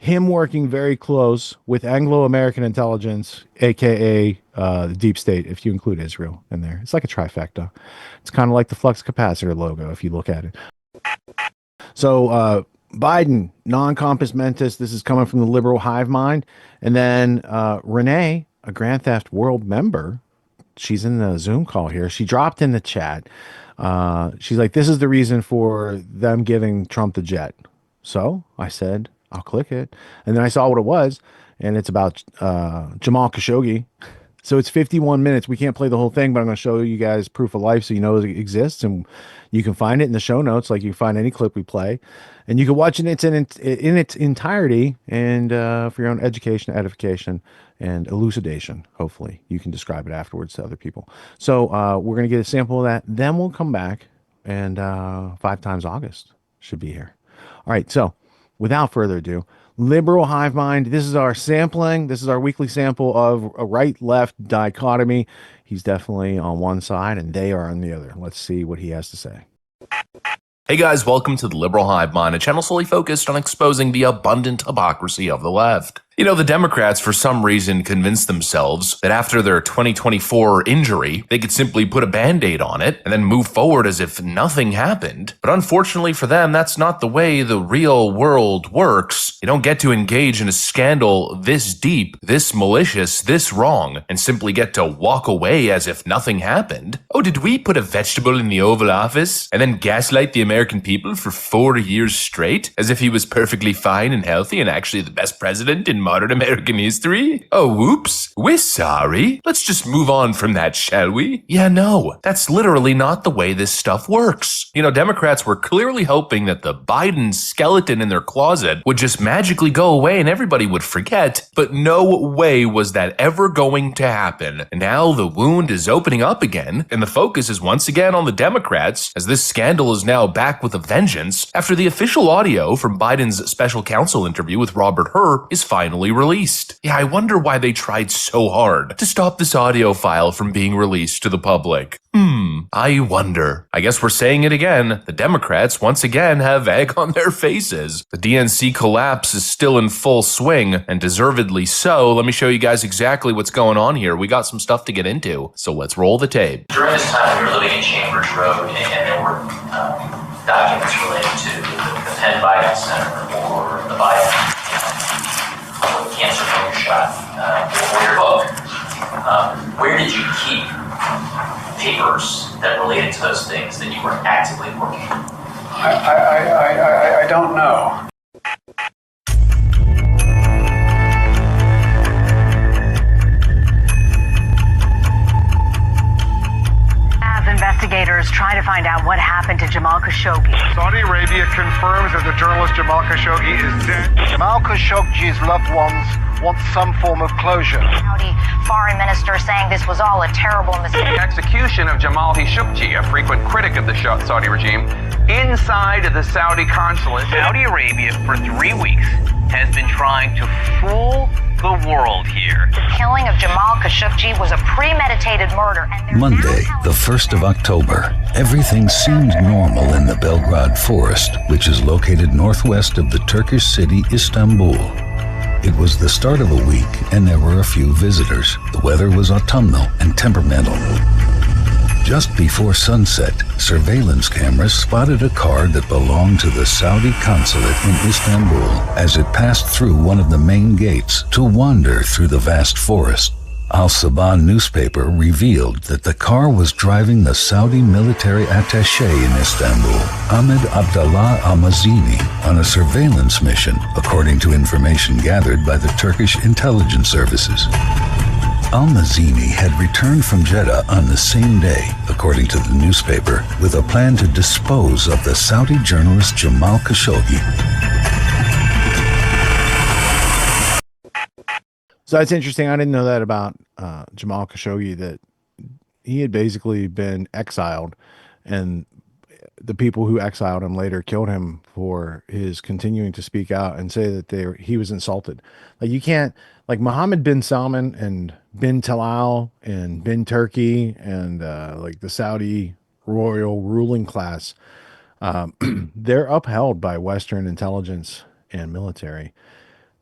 him working very close with Anglo-American intelligence, aka the deep state, if you include Israel in there. It's like a trifecta. It's kind of like the flux capacitor logo if you look at it. So Biden, non-compis mentis. This is coming from the liberal hive mind. And then Renee, a Grand Theft World member, she's in the Zoom call here. She dropped in the chat. She's like, this is the reason for them giving Trump the jet. So I said, I'll click it. And then I saw what it was. And it's about Jamal Khashoggi. So it's 51 minutes. We can't play the whole thing, but I'm going to show you guys proof of life so you know it exists. And you can find it in the show notes like you find any clip we play. And you can watch it in its entirety and for your own education, edification, and elucidation. Hopefully, you can describe it afterwards to other people. So we're going to get a sample of that. Then we'll come back and 5 times August should be here. All right. So without further ado, liberal hive mind. This is our sampling. This is our weekly sample of a right-left dichotomy. He's definitely on one side and they are on the other. Let's see what he has to say. Hey guys, welcome to the Liberal Hive Mind, a channel solely focused on exposing the abundant hypocrisy of the left. You know, the Democrats, for some reason, convinced themselves that after their 2024 injury, they could simply put a Band-Aid on it and then move forward as if nothing happened. But unfortunately for them, that's not the way the real world works. You don't get to engage in a scandal this deep, this malicious, this wrong, and simply get to walk away as if nothing happened. Oh, did we put a vegetable in the Oval Office and then gaslight the American people for 4 years straight as if he was perfectly fine and healthy and actually the best president in modern American history? Oh, whoops. We're sorry. Let's just move on from that, shall we? Yeah, no, that's literally not the way this stuff works. You know, Democrats were clearly hoping that the Biden skeleton in their closet would just magically go away and everybody would forget, but no way was that ever going to happen. And now the wound is opening up again, and the focus is once again on the Democrats, as this scandal is now back with a vengeance after the official audio from Biden's special counsel interview with Robert Hur is finally released. Yeah, I wonder why they tried so hard to stop this audio file from being released to the public. I wonder. I guess we're saying it again. The Democrats once again have egg on their faces. The DNC collapse is still in full swing, and deservedly so. Let me show you guys exactly what's going on here. We got some stuff to get into, so let's roll the tape. During this time, we were living in Chambers Road, and there were documents related to the Penn Biden Center or the Biden cancer finger shot or your book. Where did you keep papers that related to those things that you were actively working on? I don't know. Investigators try to find out what happened to Jamal Khashoggi. Saudi Arabia confirms that the journalist Jamal Khashoggi is dead. Jamal Khashoggi's loved ones want some form of closure. Saudi foreign minister saying this was all a terrible mistake. The execution of Jamal Khashoggi, a frequent critic of the Saudi regime, inside the Saudi consulate. Saudi Arabia for 3 weeks has been trying to fool the world here. The killing of Jamal Khashoggi was a premeditated murder. And Monday, the 1st of October, everything seemed normal in the Belgrade forest, which is located northwest of the Turkish city Istanbul. It was the start of a week, and there were a few visitors. The weather was autumnal and temperamental. Just before sunset, surveillance cameras spotted a car that belonged to the Saudi consulate in Istanbul as it passed through one of the main gates to wander through the vast forest. Al Sabah newspaper revealed that the car was driving the Saudi military attaché in Istanbul, Ahmed Abdallah Al-Mazini, on a surveillance mission, according to information gathered by the Turkish intelligence services. Al-Mazini had returned from Jeddah on the same day, according to the newspaper, with a plan to dispose of the Saudi journalist Jamal Khashoggi. So that's interesting. I didn't know that about Jamal Khashoggi, that he had basically been exiled, and the people who exiled him later killed him for his continuing to speak out and say that he was insulted. Like, you can't, like Mohammed bin Salman and bin Talal and bin Turkey and like the Saudi royal ruling class, they're upheld by Western intelligence and military.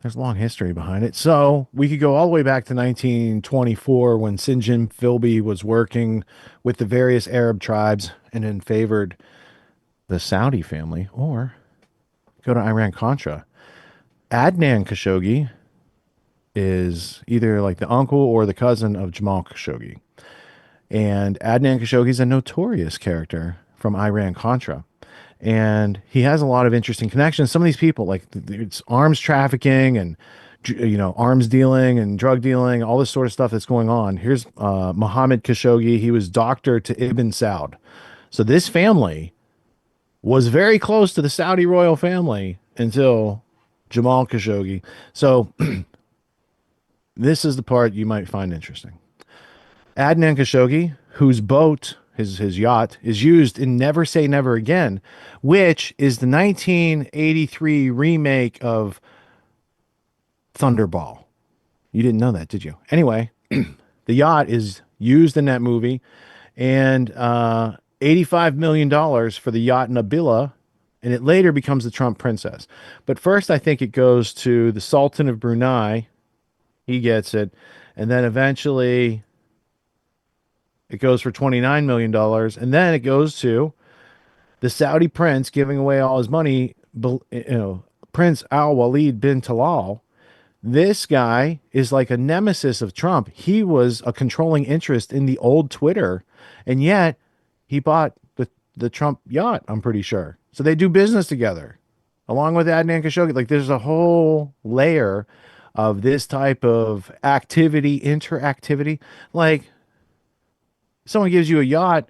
There's a long history behind it. So we could go all the way back to 1924 when Sinjin Philby was working with the various Arab tribes and then favored the Saudi family, or go to Iran-Contra. Adnan Khashoggi is either like the uncle or the cousin of Jamal Khashoggi. And Adnan Khashoggi is a notorious character from Iran-Contra. And he has a lot of interesting connections. Some of these people, like it's arms trafficking and arms dealing and drug dealing, all this sort of stuff that's going on. Here's Mohammed Khashoggi. He was doctor to Ibn Saud. So this family was very close to the Saudi royal family until Jamal Khashoggi. So this is the part you might find interesting. Adnan Khashoggi, whose boat, his yacht, is used in Never Say Never Again, which is the 1983 remake of Thunderball. You didn't know that, did you? Anyway, the yacht is used in that movie, and $85 million for the yacht Nabila, and it later becomes the Trump Princess. But first, I think it goes to the Sultan of Brunei. He gets it, and then eventually it goes for $29 million, and then it goes to the Saudi prince giving away all his money, Prince Al Walid bin Talal. This guy is like a nemesis of Trump. He was a controlling interest in the old Twitter, and yet he bought the Trump yacht, I'm pretty sure. So they do business together, along with Adnan Khashoggi. Like there's a whole layer of this type of activity, interactivity. Like someone gives you a yacht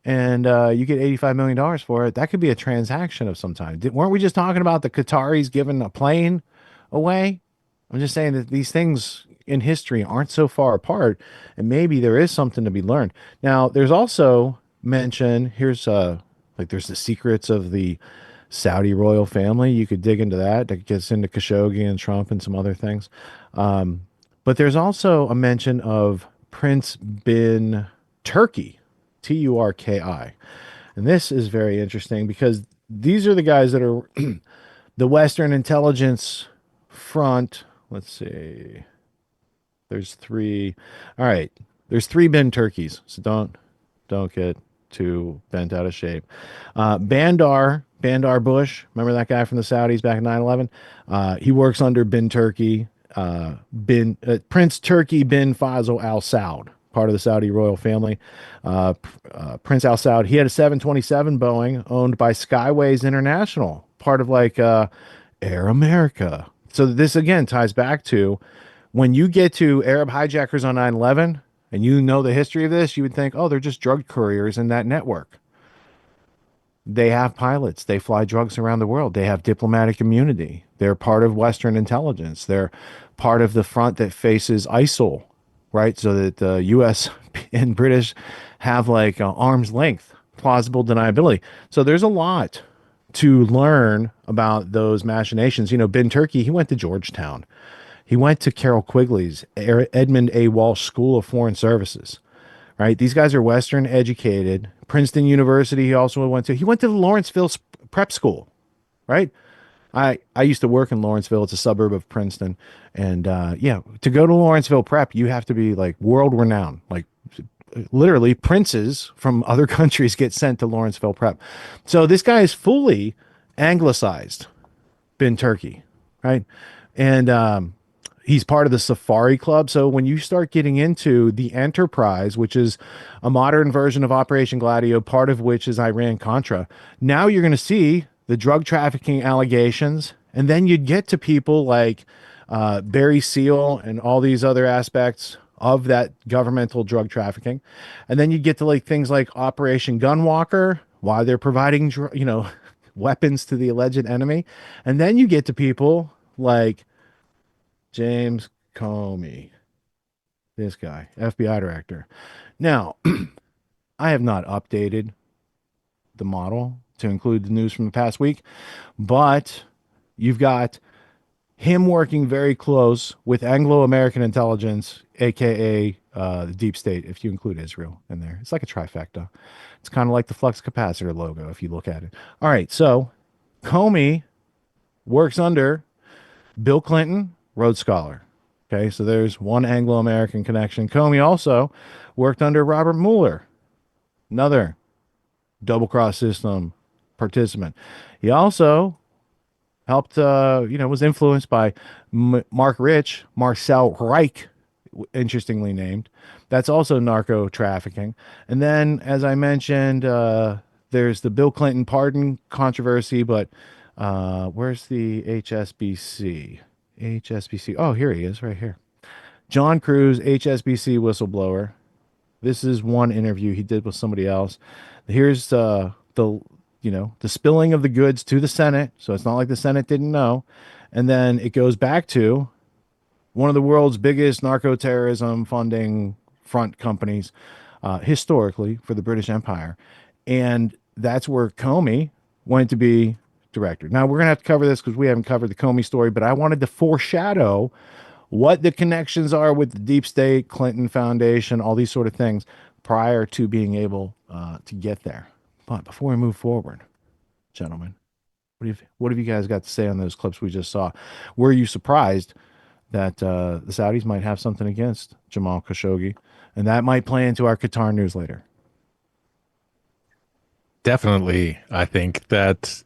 and you get $85 million for it. That could be a transaction of some time. Weren't we just talking about the Qataris giving a plane away? I'm just saying that these things in history aren't so far apart, and maybe there is something to be learned. Now, there's also mention, there's the secrets of the Saudi royal family. You could dig into that. That gets into Khashoggi and Trump and some other things. But there's also a mention of Prince bin Turkey, Turki. And this is very interesting because these are the guys that are the Western intelligence front. Let's see. There's three. All right. There's three bin Turkeys. So don't get too bent out of shape. Bandar Bush. Remember that guy from the Saudis back in 9/11? He works under bin Turkey. Prince Turki bin Faisal Al Saud, part of the Saudi royal family. Prince Al Saud, he had a 727 Boeing owned by Skyways International, part of like Air America. So this again ties back to when you get to Arab hijackers on 9/11 and you know the history of this, you would think, oh, they're just drug couriers in that network. They have pilots. They fly drugs around the world. They have diplomatic immunity. They're part of Western intelligence. They're part of the front that faces ISIL, right? So that the U.S. and British have like arm's length, plausible deniability. So there's a lot to learn about those machinations. Bin Turkey, he went to Georgetown. He went to Carol Quigley's Edmund A. Walsh School of Foreign Services, right? These guys are Western educated. Princeton University, he also went to. He went to the Lawrenceville Prep School, right? I used to work in Lawrenceville. It's a suburb of Princeton. And to go to Lawrenceville Prep, you have to be like world renowned. Like literally princes from other countries get sent to Lawrenceville Prep. So this guy is fully anglicized, bin Turkey, right? And he's part of the Safari Club. So when you start getting into the Enterprise, which is a modern version of Operation Gladio, part of which is Iran-Contra, now you're going to see the drug trafficking allegations, and then you'd get to people like Barry Seal and all these other aspects of that governmental drug trafficking. And then you get to like things like Operation Gunwalker, why they're providing, weapons to the alleged enemy. And then you get to people like James Comey, this guy, FBI director. Now, I have not updated the model to include the news from the past week, but you've got him working very close with Anglo-American intelligence, aka the deep state, if you include Israel in there. It's like a trifecta. It's kind of like the flux capacitor logo if you look at it. All right, so Comey works under Bill Clinton, Rhodes Scholar. Okay, so there's one Anglo-American connection. Comey also worked under Robert Mueller, another double-cross system participant. He also helped, was influenced by Mark Rich, Marcel Reich, interestingly named. That's also narco trafficking. And then, as I mentioned, there's the Bill Clinton pardon controversy, but where's the HSBC? HSBC. Oh, here he is, right here. John Cruz, HSBC whistleblower. This is one interview he did with somebody else. Here's the spilling of the goods to the Senate. So it's not like the Senate didn't know. And then it goes back to one of the world's biggest narco-terrorism funding front companies historically for the British Empire. And that's where Comey went to be director. Now, we're going to have to cover this because we haven't covered the Comey story, but I wanted to foreshadow what the connections are with the deep state, Clinton Foundation, all these sort of things prior to being able to get there. But before we move forward, gentlemen, what have you guys got to say on those clips we just saw? Were you surprised that the Saudis might have something against Jamal Khashoggi, and that might play into our Qatar news later? Definitely. I think that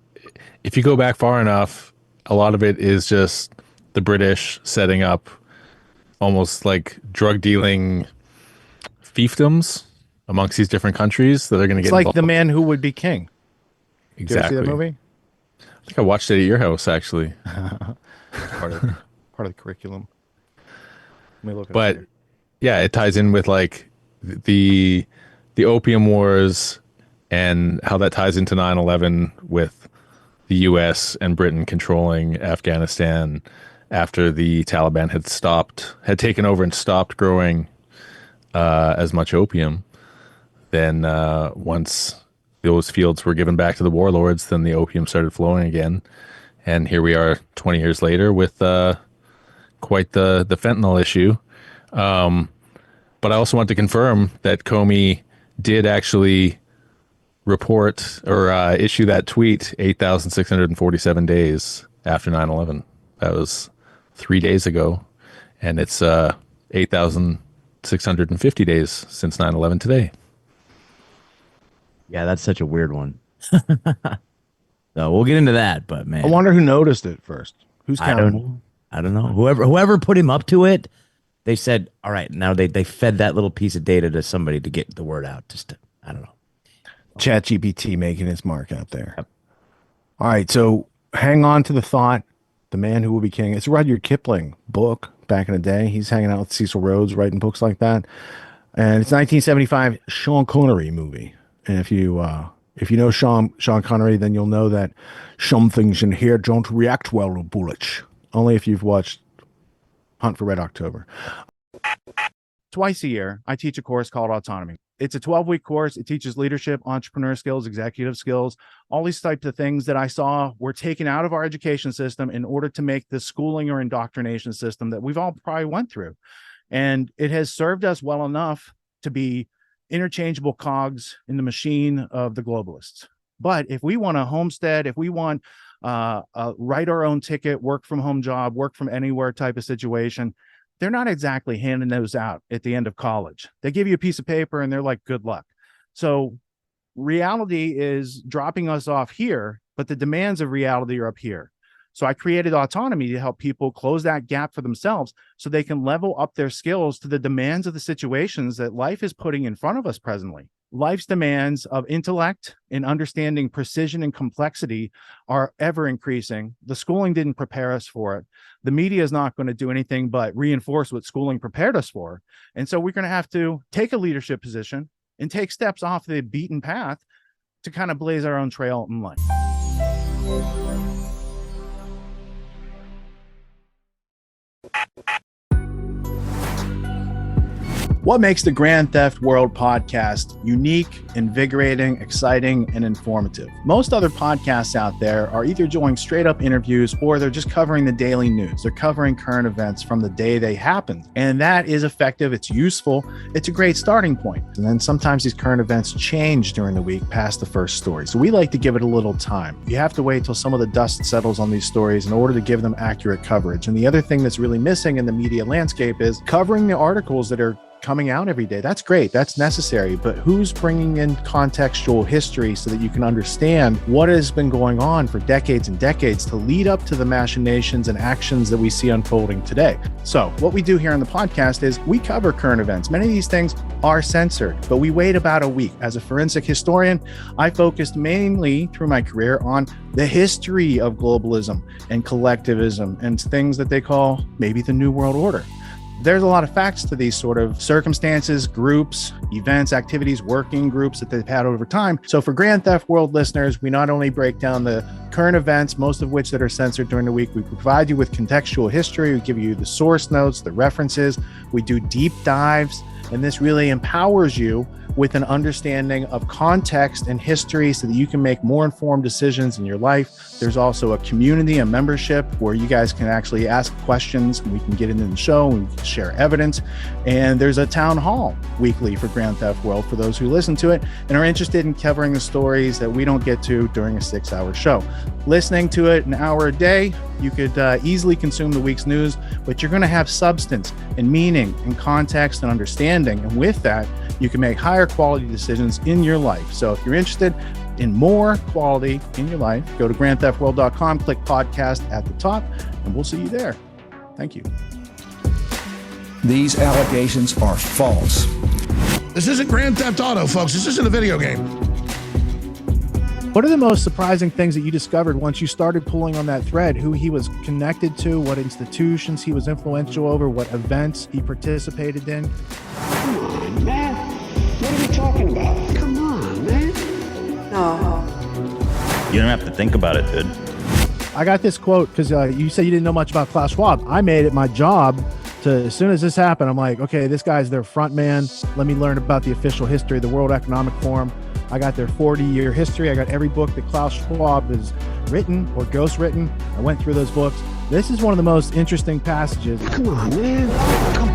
if you go back far enough, a lot of it is just the British setting up almost like drug dealing fiefdoms amongst these different countries that are going to get It's like involved. The Man Who Would Be King. Exactly. Did you ever see that movie? I think I watched it at your house, actually. part of the curriculum. Let me look at But it. yeah, it ties in with like the opium wars and how that ties into 9/11 with the US and Britain controlling Afghanistan after the Taliban had taken over and stopped growing as much opium. Then once those fields were given back to the warlords, then the opium started flowing again. And here we are 20 years later with quite the fentanyl issue. But I also want to confirm that Comey did actually report or issue that tweet 8,647 days after 9/11. That was 3 days ago. And it's 8,650 days since 9/11 today. Yeah, that's such a weird one. So we'll get into that, but man, I wonder who noticed it first. Who's I counting? don't know. I don't know. Whoever put him up to it, they said, all right, now they fed that little piece of data to somebody to get the word out. I don't know. ChatGPT making its mark out there. Yep. All right, so hang on to the thought. The Man Who Will Be King. It's a Rudyard Kipling book back in the day. He's hanging out with Cecil Rhodes writing books like that. And it's 1975 Sean Connery movie. And if you know Sean Connery, then you'll know that some things in here don't react well to bullets. Only if you've watched Hunt for Red October. Twice a year, I teach a course called Autonomy. It's a 12-week course. It teaches leadership, entrepreneur skills, executive skills, all these types of things that I saw were taken out of our education system in order to make the schooling or indoctrination system that we've all probably went through. And it has served us well enough to be interchangeable cogs in the machine of the globalists. But if we want a homestead, if we want write our own ticket, work from home job, work from anywhere type of situation, they're not exactly handing those out at the end of college. They give you a piece of paper and they're like, good luck. So reality is dropping us off here, but the demands of reality are up here. So I created Autonomy to help people close that gap for themselves so they can level up their skills to the demands of the situations that life is putting in front of us presently. Life's demands of intellect and understanding precision and complexity are ever increasing. The schooling didn't prepare us for it. The media is not going to do anything but reinforce what schooling prepared us for. And so we're going to have to take a leadership position and take steps off the beaten path to kind of blaze our own trail in life. What makes the Grand Theft World podcast unique, invigorating, exciting, and informative? Most other podcasts out there are either doing straight up interviews or they're just covering the daily news. They're covering current events from the day they happened. And that is effective. It's useful. It's a great starting point. And then sometimes these current events change during the week past the first story. So we like to give it a little time. You have to wait till some of the dust settles on these stories in order to give them accurate coverage. And the other thing that's really missing in the media landscape is covering the articles that are coming out every day. That's great. That's necessary. But who's bringing in contextual history so that you can understand what has been going on for decades and decades to lead up to the machinations and actions that we see unfolding today? So what we do here on the podcast is we cover current events. Many of these things are censored, but we wait about a week. As a forensic historian, I focused mainly through my career on the history of globalism and collectivism and things that they call maybe the New World Order. There's a lot of facts to these sort of circumstances, groups, events, activities, working groups that they've had over time. So for Grand Theft World listeners, we not only break down the current events, most of which that are censored during the week, we provide you with contextual history, we give you the source notes, the references, we do deep dives, and this really empowers you with an understanding of context and history so that you can make more informed decisions in your life. There's also a community, a membership where you guys can actually ask questions and we can get into the show and we can share evidence. And there's a town hall weekly for Grand Theft World for those who listen to it and are interested in covering the stories that we don't get to during a 6-hour show. Listening to it an hour a day, you could easily consume the week's news, but you're going to have substance and meaning and context and understanding. And with that, you can make higher quality decisions in your life. So if you're interested in more quality in your life, go to grandtheftworld.com, click podcast at the top, and we'll see you there. Thank you. These allegations are false. This isn't Grand Theft Auto, folks. This isn't a video game. What are the most surprising things that you discovered once you started pulling on that thread? Who he was connected to, what institutions he was influential over, what events he participated in? Come on, man. What are we talking about? Come on, man. No. You don't have to think about it, dude. I got this quote because you said you didn't know much about Klaus Schwab. I made it my job to, as soon as this happened, I'm like, okay, this guy's their front man. Let me learn about the official history of the World Economic Forum. I got their 40-year history. I got every book that Klaus Schwab has written or ghostwritten. I went through those books. This is one of the most interesting passages. Come on, man. Come